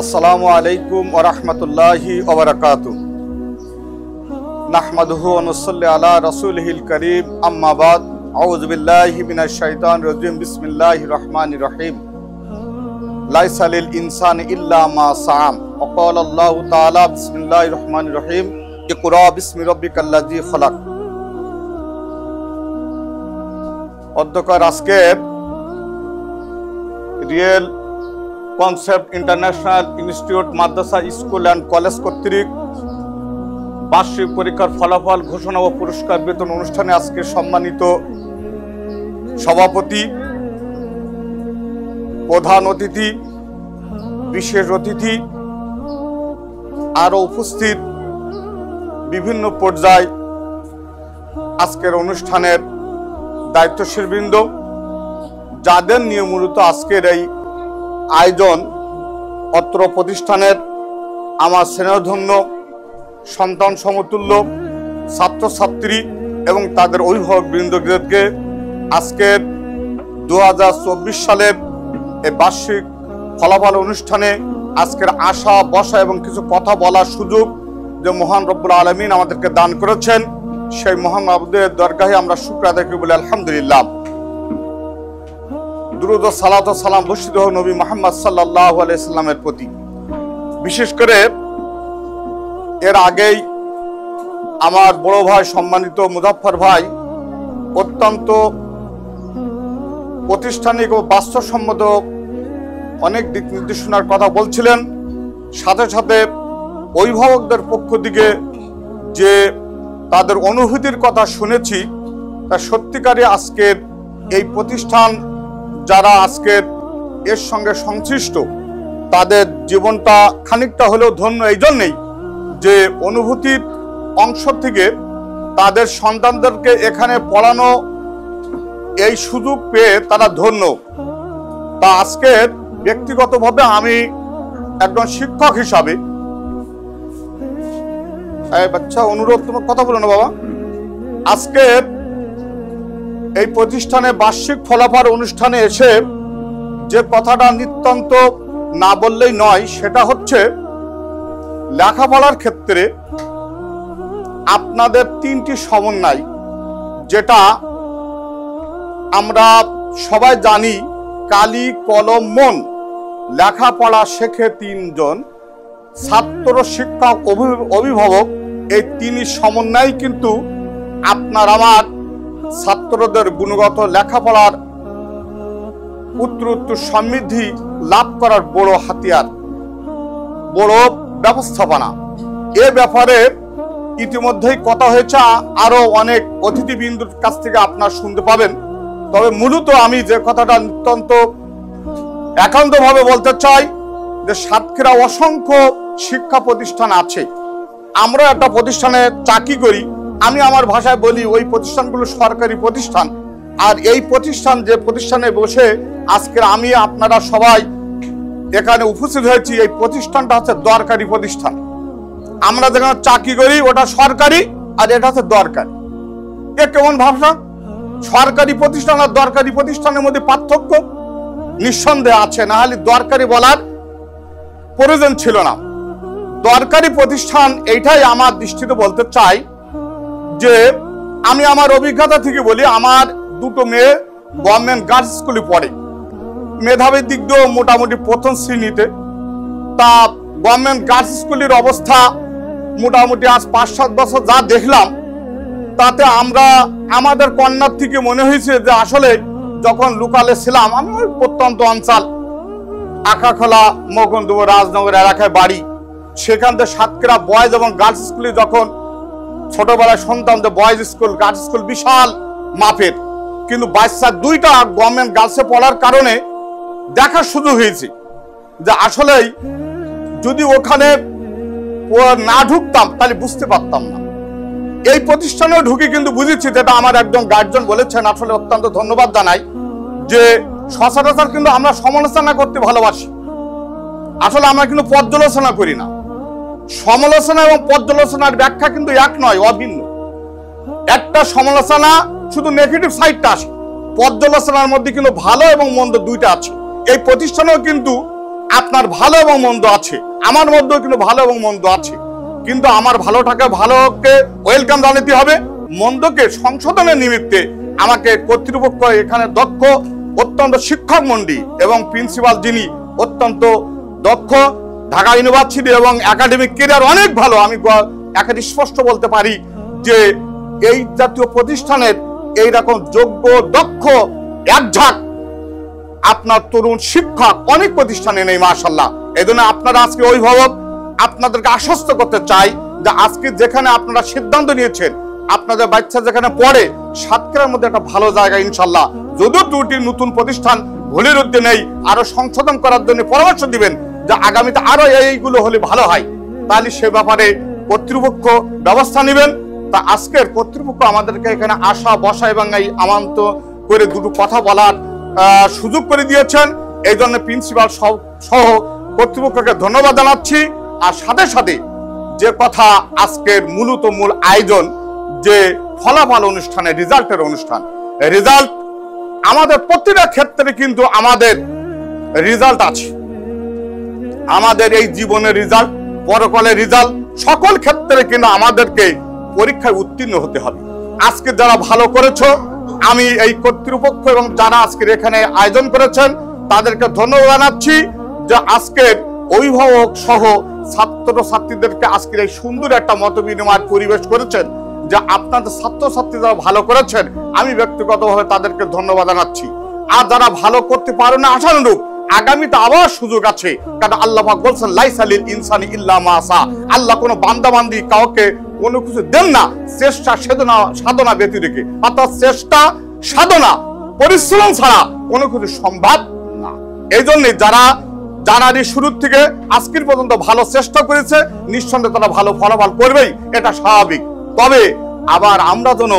আসসালামু আলাইকুম ওয়া রাহমাতুল্লাহি ওয়া বারাকাতুহু। নাহমাদুহু ওয়া নুসাল্লি আলা রাসূলিহিল কারীম, আম্মা বাদ। আউযু বিল্লাহি মিনাশ শাইতানির রাজীম। বিসমিল্লাহির রহমানির রহিম। লাইসা লিল ইনসানি ইল্লা মা সাআ। ওয়া ক্বালা আল্লাহু তাআলা বিসমিল্লাহির রহমানির রহিম, ইকরা বিসমি রাব্বিকাল্লাযী খালাক। অধ্যক্ষর আজকে real concept international institute Madrasa school and college কর্তৃক বার্ষিক পরীক্ষার ফলাফল ঘোষণা ও পুরস্কার বিতরণ অনুষ্ঠানে আজকে সম্মানিত সভাপতি, প্রধান অতিথি, বিশেষ অতিথি, আরও উপস্থিত বিভিন্ন পর্যায়ে আজকের অনুষ্ঠানের দায়িত্বশীলবৃন্দ, যাদের নিয়ে মূলত আজকের এই আয়োজন, অত্র প্রতিষ্ঠানের আমার স্নেহধন্য সন্তান সমতুল্য ছাত্রছাত্রী এবং তাদের অভিভাবকবৃন্দকে আজকের 2024 সালের এই বার্ষিক ফলাফল অনুষ্ঠানে আজকের আসা বসা এবং কিছু কথা বলার সুযোগ যে মহান রব্বুল আলামিন আমাদেরকে দান করেছেন, সেই মহান মাবুদের দরগাহে আমরা শুকর আদায় করি বলি আলহামদুলিল্লাহ। দুরূদ ও সালাত ও সালাম বর্ষিত হোক নবী মুহাম্মদ সাল্লাল্লাহু আলাইহি সাল্লামের প্রতি। বিশেষ করে এর আগেই আমার বড় ভাই সম্মানিত মুজাফফর ভাই অত্যন্ত প্রাতিষ্ঠানিক ও বাস্তবসম্মত অনেক দিক নির্দেশনার কথা বলছিলেন। সাথে সাথে অভিভাবকদের পক্ষ থেকে যে তাদের অনুভূতির কথা শুনেছি, তা সত্যিকারই আজকের এই প্রতিষ্ঠান যারা আজকের এর সঙ্গে সংশ্লিষ্ট, তাদের জীবনটা খানিকটা হলেও ধন্য এই জন্যেই যে অনুভূতির অংশ থেকে তাদের সন্তানদেরকে এখানে পড়ানো এই সুযোগ পেয়ে তারা ধন্য। তা আজকের ব্যক্তিগতভাবে আমি একজন শিক্ষক হিসাবে, বাচ্চা অনুরোধ, তোমার কথা বলো না বাবা, আজকের এই প্রতিষ্ঠানে বার্ষিক ফলাফল অনুষ্ঠানে এসে যে কথাটা নিতান্ত না বললেই নয়, সেটা হচ্ছে লেখাপড়ার ক্ষেত্রে আপনাদের 3টি সমন্বয়, যেটা আমরা সবাই জানি, কালি কলম মন। লেখাপড়া শেখে 3 জন, ছাত্র, শিক্ষক, অভিভাবক। এই 3 সমন্বয় কিন্তু আপনার আমার ছাত্রদের গুণগত লেখাপড়ার উত্তরোত্তর সমৃদ্ধি লাভ করার বড় হাতিয়ার, বড় ব্যবস্থাপনা। এ ব্যাপারে ইতিমধ্যেই কথা হয়েছে, আরো অনেক অতিথিবৃন্দুর কাছ থেকে আপনারা শুনতে পাবেন। তবে মূলত আমি যে কথাটা নিতান্ত একান্তভাবে বলতে চাই যে সাতক্ষীরা অসংখ্য শিক্ষা প্রতিষ্ঠান আছে। আমরা একটা প্রতিষ্ঠানে চাকরি করি, আমি আমার ভাষায় বলি ওই প্রতিষ্ঠানগুলো সরকারি প্রতিষ্ঠান। আর এই প্রতিষ্ঠান, যে প্রতিষ্ঠানে বসে আজকের আমি আপনারা সবাই এখানে উপস্থিত হয়েছি, এই প্রতিষ্ঠানটা হচ্ছে দরকারি প্রতিষ্ঠান। আমরা যেখানে চাকরি করি ওটা সরকারি, আর এটা হচ্ছে দরকারি। এ কেমন ভাষা? সরকারি প্রতিষ্ঠান আর দরকারি প্রতিষ্ঠানের মধ্যে পার্থক্য নিঃসন্দেহে আছে, না হলে দরকারি বলার প্রয়োজন ছিল না। দরকারি প্রতিষ্ঠান এইটাই আমার দৃষ্টিতে বলতে চাই যে আমি আমার অভিজ্ঞতা থেকে বলি, আমার 2টো মেয়ে গভর্নমেন্ট গার্লস স্কুলে পড়ে, মেধাবীর দিক দিয়েও মোটামুটি 1ম শ্রেণীতে। তা গভর্নমেন্ট গার্লস স্কুলের অবস্থা মোটামুটি আজ 5-7 বছর যা দেখলাম, তাতে আমরা আমাদের কন্যার থেকে মনে হয়েছে যে আসলে যখন লোকালে ছিলাম, আমি ওই প্রত্যন্ত অঞ্চল আখাখোলা, মকন্দপুর, রাজনগর এলাকায় বাড়ি, সেখান থেকে সাতক্ষীরা বয়েজ এবং গার্লস স্কুলে যখন ছোটবেলায় শুনতাম যে বয়েজ স্কুল, গার্লস স্কুল বিশাল মাপের, কিন্তু বাচ্চা 2টা গভর্নমেন্ট গার্লসে পড়ার কারণে দেখার সুযোগ হয়েছে যে আসলেই যদি ওখানে না ঢুকতাম তাহলে বুঝতে পারতাম না। এই প্রতিষ্ঠানেও ঢুকে কিন্তু বুঝেছি, যেটা আমার একজন গার্জিয়ান বলেছেন, আসলে অত্যন্ত ধন্যবাদ জানাই, যে সচরাচর কিন্তু আমরা সমালোচনা করতে ভালোবাসি, আসলে আমরা কিন্তু পর্যালোচনা করি না। সমালোচনা এবং পর্যালোচনার ব্যাখ্যা কিন্তু এক নয়, অভিন্ন। একটা সমালোচনা শুধু নেগেটিভ সাইডটা আসে, পর্যালোচনার মধ্যে কিন্তু ভালো এবং মন্দ দুইটা আছে। এই প্রতিষ্ঠানেও কিন্তু আপনার ভালো এবং মন্দ আছে, আমার মধ্যেও কিন্তু ভালো এবং মন্দ আছে। কিন্তু আমার ভালোটাকে ভালোকে ওয়েলকাম জানাতে হবে, মন্দকে সংশোধনের নিমিত্তে আমাকে কর্তৃপক্ষ এখানে দক্ষ অত্যন্ত শিক্ষক মন্ডলী এবং প্রিন্সিপাল যিনি অত্যন্ত দক্ষ, ঢাকা ইউনিভার্সিটি এবং একাডেমিক ক্যারিয়ার অনেক ভালো। আমি একাডি স্পষ্ট বলতে পারি যে এই জাতীয় প্রতিষ্ঠানের এইরকম যোগ্য দক্ষ একঝাঁক আপনার তরুণ শিক্ষক অনেক প্রতিষ্ঠানে নেই মাশাআল্লাহ। এই জন্য আপনারা আজকে অভিভাবক আপনাদেরকে আশ্বস্ত করতে চাই যে আজকে যেখানে আপনারা সিদ্ধান্ত নিয়েছেন আপনাদের বাচ্চা যেখানে পড়ে সাতক্ষীরার মধ্যে একটা ভালো জায়গা ইনশাল্লাহ, যদিও দুটি নতুন প্রতিষ্ঠান ভুলের উদ্দে নেই, আরো সংশোধন করার জন্য পরামর্শ দিবেন যে আগামীতে আরো এইগুলো হলে ভালো হয়, তাহলে সে ব্যাপারে কর্তৃপক্ষ ব্যবস্থা নেবেন। তা আজকের কর্তৃপক্ষ আমাদেরকে এখানে আসা বসা এবং এই আমন্ত্রণ করে দুটো কথা বলার সুযোগ করে দিয়েছেন, এই জন্য প্রিন্সিপাল সহ কর্তৃপক্ষকে ধন্যবাদ জানাচ্ছি। আর সাথে সাথে যে কথা আজকের মূল আয়োজন যে ফলাফল অনুষ্ঠানে রেজাল্টের অনুষ্ঠান, রেজাল্ট আমাদের প্রতিটা ক্ষেত্রে কিন্তু আমাদের রেজাল্ট আছে, আমাদের এই জীবনের রেজাল্ট, পরকালের রেজাল্ট, সকল ক্ষেত্রে কিন্তু আমাদেরকে পরীক্ষায় উত্তীর্ণ হতে হবে। আজকে যারা ভালো করেছো আমি এই কর্তৃপক্ষ এবং যারা আজকের এখানে আয়োজন করেছেন তাদেরকে ধন্যবাদ জানাচ্ছি যে আজকের অভিভাবক সহ ছাত্র ছাত্রীদেরকে আজকের এই সুন্দর একটা মত বিনিময়ের পরিবেশ করেছেন, যে আপনাদের ছাত্রছাত্রী যারা ভালো করেছেন আমি ব্যক্তিগতভাবে তাদেরকে ধন্যবাদ জানাচ্ছি। আর যারা ভালো করতে পারে না আশানুরূপ আগামীতে আবার সুযোগ আছে, কারণ আল্লাহ পাক বলছেন লাইসা লিল ইনসানি ইল্লা মা সা, আল্লাহ কোনো বান্দাবান্দি কাউকে কোনো কিছু দেন না চেষ্টা সাধনা ব্যতি রেখে, অর্থাৎ চেষ্টা সাধনা পরিশ্রম ছাড়া কোনো কিছু সম্ভব না। এই জন্য যারা জানুয়ারি শুরু থেকে আজকের পর্যন্ত ভালো চেষ্টা করেছে নিঃসন্দেহে তারা ভালো ফলাফল করবেই, এটা স্বাভাবিক। তবে আবার আমরা যেন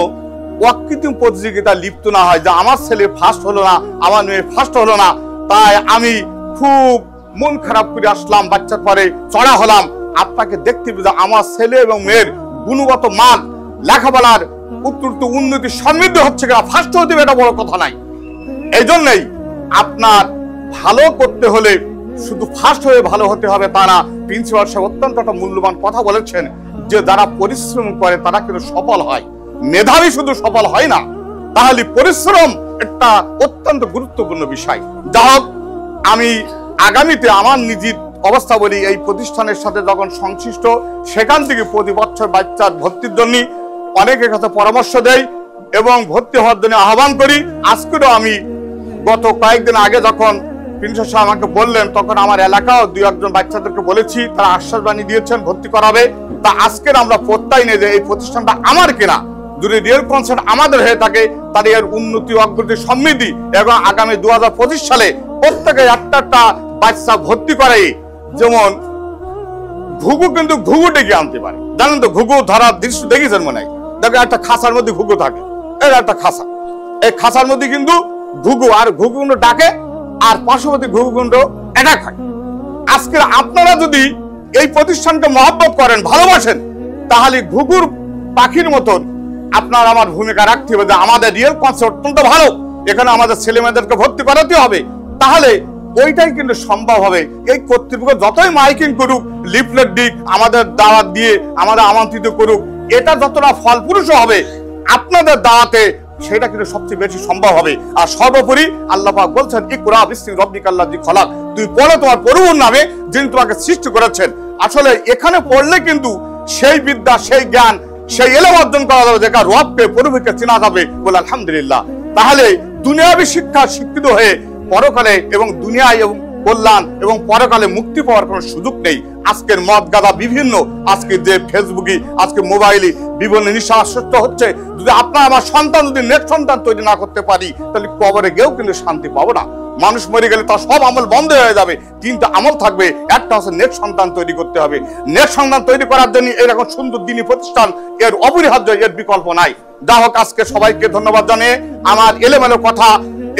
অকৃত্রিম প্রতিযোগিতা লিপ্ত না হয় যে আমার ছেলে ফার্স্ট হলো না, আমার মেয়ে ফার্স্ট হলো না, তাই আমি খুব মন খারাপ করে আসলাম, বাচ্চার পরে চড়া হলাম। আপনাকে দেখতে হবে যে আমার ছেলে এবং মেয়ের গুণগত মান, লেখাপড়ার উত্তরোত্তর উন্নতি সমৃদ্ধ হচ্ছে কিনা, ফার্স্ট হতে হবে এটা বড় কথা নাই। এই জন্যই আপনার ভালো করতে হলে শুধু ফার্স্ট হয়ে ভালো হতে হবে তা না। প্রিন্সিপাল সাহেব অত্যন্ত একটা মূল্যবান কথা বলেছেন যে যারা পরিশ্রম করে তারা কিন্তু সফল হয়, মেধাবী শুধু সফল হয় না, তাহলে পরিশ্রম একটা অত্যন্ত গুরুত্বপূর্ণ বিষয়। যা হোক, আমি আগামীতে আমার নিজের অবস্থা বলি, এই প্রতিষ্ঠানের সাথে যখন সংশ্লিষ্ট সেখান থেকে প্রতি বছর বাচ্চার ভর্তির জন্য অনেকের কাছে পরামর্শ দেই এবং ভর্তি হওয়ার জন্য আহ্বান করি। আজকেও আমি গত কয়েকদিন আগে যখন প্রিন্সিপাল সাহেব আমাকে বললেন তখন আমার এলাকাও দুই একজন বাচ্চাদেরকে বলেছি, তারা আশ্বাস বাণী দিয়েছেন ভর্তি করাবে। তা আজকের আমরা প্রত্যয় নেই যে এই প্রতিষ্ঠানটা আমার কিনা, যদি রিয়েল কনসেপ্ট আমাদের হয়ে থাকে তাহলে এর উন্নতি অগ্রগতি সমৃদ্ধি এবং আগামী 2025 সালে প্রত্যেকে একটা বাচ্চা ভর্তি করে। যেমন ঘুঘু কিন্তু ঘুঘু ডেকে আনতে পারে, জানেন তো? ঘুঘু ধরার দৃশ্য দেখেছেন মনে হয়, দেখো একটা খাঁচার মধ্যে ঘুঘু থাকে, এর একটা খাঁচা, এই খাঁচার মধ্যে কিন্তু ঘুঘু, আর ঘুঘুগুন্ড ডাকে আর পার্শ্ববর্তী ঘুঘুগুন্ড অ্যাটাক হয়। আজকে আপনারা যদি এই প্রতিষ্ঠানকে মহব্বত করেন, ভালোবাসেন, তাহলে ঘুঘুর পাখির মতন আপনার আমার ভূমিকা রাখতে হবে যে আমাদের রিয়েল কনসেপ্ট অত্যন্ত ভালো, এখানে আমাদের ছেলে মেয়েদেরকে ভর্তি করাতে হবে, তাহলে ওইটাই কিন্তু সম্ভব হবে। এই কর্তৃপক্ষ যতই মাইকিং করুক, লিফলেট দিক, আমাদের দাওয়াত দিয়ে আমাদের আমন্ত্রিত করুক, এটা যতটা ফলপ্রসূ হবে আপনাদের দাওয়াতে সেটা কিন্তু সবচেয়ে বেশি সম্ভব হবে। আর সর্বোপরি আল্লাহ পাক বলছেন ইকরা বিসমি রাব্বিকাল্লাযী খলাক, তুই পড়ো তোমার প্রভুর নামে যিনি তোমাকে সৃষ্টি করেছেন। আসলে এখানে পড়লে কিন্তু সেই বিদ্যা, সেই জ্ঞান, সেই এলেম অর্জন করা যাবে, যেটা রবকে প্রভুকে চেনা যাবে বলে আলহামদুলিল্লাহ। তাহলে দুনিয়াবী শিক্ষা শিক্ষিত হয়ে পরকালে এবং দুনিয়ায় এবং কল্যাণ এবং পরকালে মুক্তি পাওয়ার কোনো সুযোগ নেই। আজকের মদ গাদা বিভিন্ন, আজকে যে ফেসবুকে, আজকে মোবাইলে বিভিন্ন নিশা আসক্ত হচ্ছে, যদি আপনার আমার সন্তান যদি নেট সন্তান তৈরি না করতে পারি তাহলে কবরে গেও কিন্তু শান্তি পাবো না। মানুষ মরে গেলে তার সব আমল বন্ধ হয়ে যাবে, কিন্তু আমল থাকবে একটা, হচ্ছে নেট সন্তান তৈরি করতে হবে। নেট সন্তান তৈরি করার জন্য এরকম সুন্দর দিনী প্রতিষ্ঠান এর অপরিহার্য, এর বিকল্প নাই। যা হোক, আজকে সবাইকে ধন্যবাদ জানিয়ে আমার এলোমেলো কথা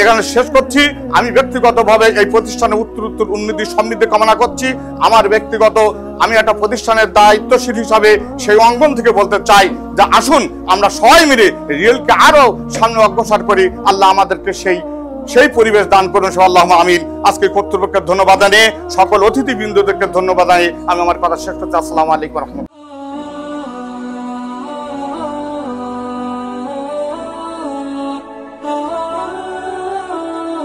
এখানে শেষ করছি। আমি ব্যক্তিগতভাবে এই প্রতিষ্ঠানের উত্তর উন্নতি সমৃদ্ধি কামনা করছি। আমার ব্যক্তিগত আমি একটা প্রতিষ্ঠানের দায়িত্বশীল হিসাবে সেই অঙ্গন থেকে বলতে চাই যে আসুন আমরা সবাই মিলে রিয়েলকে আরো সামনে অগ্রসর করি। আল্লাহ আমাদেরকে সেই পরিবেশ দান করুন, আল্লাহুম্মা আমিন। আজকে কর্তৃপক্ষের ধন্যবাদ জানিয়ে সকল অতিথিবৃন্দদেরকে ধন্যবাদ জানিয়ে আমি আমার কথা শেষ করছি। আসসালামু আলাইকুম ওয়া রাহমাতুল্লাহ।